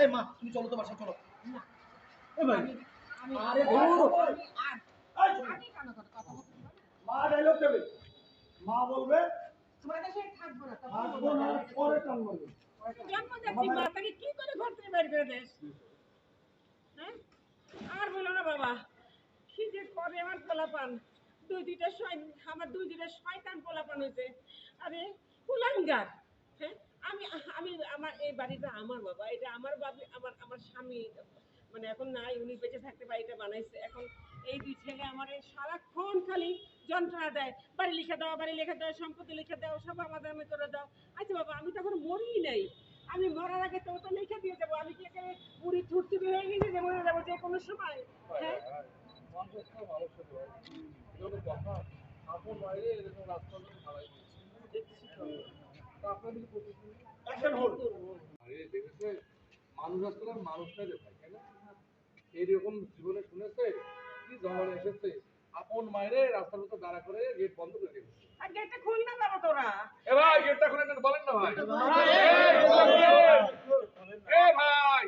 এই মা তুমি চলো তো বাসায় চলো। না, এ ভাই আমি আমি আরে ধুর আমি আর এই আমি কেন কথা বলতে পারবো না? মা ডায়লগ দেবে, মা বলবে তোমাদের সাথে থাকবো না, তখন আসবো বলবো না, ডাইরেক্ট পরে টান মারবে। জন্ম যাচ্ছি মা, তাকে কি করে ঘর থেকে বের করে দেশ? হ্যাঁ, আর বলো না বাবা, কি যে করে আমার পোলাপান। আমার দুই দুইটা শয়তান পোলাপান হয়েছে। আরে কুলাঙ্গার। হ্যাঁ, আমি আমি আমার এই বাড়িটা আমার বাবা, এটা আমার বাবা, আমার আমার স্বামী মানে এখন নাই, উনি বেঁচে থাকতে বাড়িটা বানাইছে। এখন এই দুই ছেলে আমার সারাক্ষণ খালি যন্ত্রণা দেয়, বাড়ি লিখে দাও, বাড়ি লিখে দাও, সম্পত্তি লিখে দাও, সব আমাদের আমি করে দাও। আচ্ছা বাবা, আমি তখন মরি নাই, আমি মরার আগে তো তো লিখে দিয়ে যাবো। আমি কি এখানে পুরি ছুটতে হয়ে গেছি যে মরে যাবো যে কোনো সময়? হ্যাঁ, অ্যাকশন হোল। আরে দেখেছে মানুষ আসলে মানুষটাই দেখায় তাই না? এইরকম জীবনে শুনেছে কি জমানে এসেছে আপন মায়েরে রাস্তার মতো দাঁড়া করে গেট বন্ধ করে দিয়েছে। আর গেটটা খুল না বাবা তোরা। এ ভাই গেটটা খুলে দেন বলেন না ভাই। এ ভাই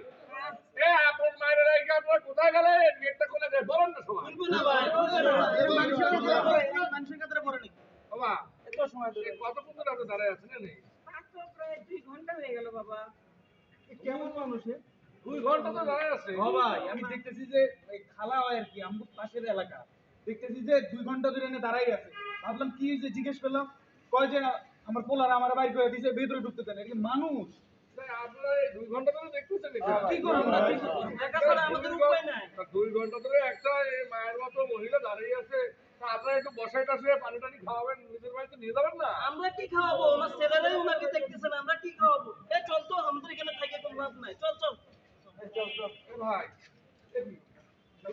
এ আপন মায়ের রাইখা আপনারা কোথায় গেলেন? গেটটা খুলে দেন বলেন না সবাই। খুলবো না ভাই, খুলবো না। এই মানুষের কাছে পড়ে, এই মানুষের কাছে পড়ে নাকি? বাবা এত সময় ধরে কতক্ষণ ধরে আপনি দাঁড়ায় আছেন না নেই? মাত্র প্রায় 2 ঘন্টা হয়ে গেল বাবা। কেমন মানুষ? 2 ঘন্টা তো দাঁড়ায় আছে। ও ভাই আমি দেখতেছি যে এই খালা হয় আর কি আমগো পাশের এলাকা, দেখতেছি যে 2 ঘন্টা ধরে এনে দাঁড়াই আছে। ভাবলাম কি হয়েছে, জিজ্ঞেস করলাম, কয় যে আমার পোলার আমার বাইক করে দিছে, ভেতরে ঢুকতে দেন। এটা মানুষ? আপনারা এই 2 ঘন্টা ধরে দেখতেছেন এটা? কি করব না, কি করব? দেখা ছাড়া আমাদের উপায় নাই। 2 ঘন্টা ধরে একটা এই মায়ের মতো মহিলা দাঁড়িয়ে আছে। তা আপনারা একটু বসাই টাসে পানি টানি খাওয়াবেন, নিজের বাড়িতে নিয়ে যাবেন না? আমরা কি খাওয়াবো? ওনার ছেলেরাই ওনাকে দেখতেছেন, আমরা কি খাওয়াবো? এ চল তো, আমাদের এখানে থেকে কোনো লাভ নাই, চল চল। চল চল। এ ভাই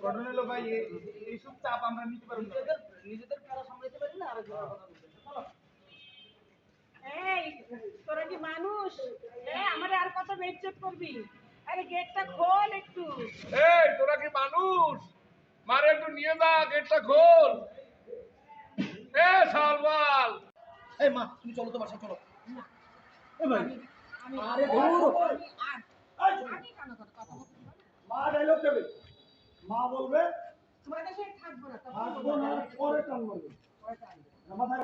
ঘটনা হলো ভাই এইসব চাপ আমরা নিতে পারবো না। নিজেদের প্যারা সামলাইতে পারি না, আর একজনের কথা বলতে। চলো। এই তোরা কি মানুষ? আমার আর কত ওয়েট চেক করবি? আরে গেটটা খোল একটু। এই তোরা কি মানুষ? মারে একটু নিয়ে যা, গেটটা খোল। এ সালবাল এই মা তুমি চলো তো বাসায় চলো। না, এ ভাই আমি আরে ধুর আমি আর আমি কেন কথা বলতে পারবো না? মা ডায়লগ দেবে, মা বলবে তোমাদের সাথে থাকবো না, তখন আসবো বলবো না, ডাইরেক্ট পরে টান মারবে। পরে টানবো। মাথায়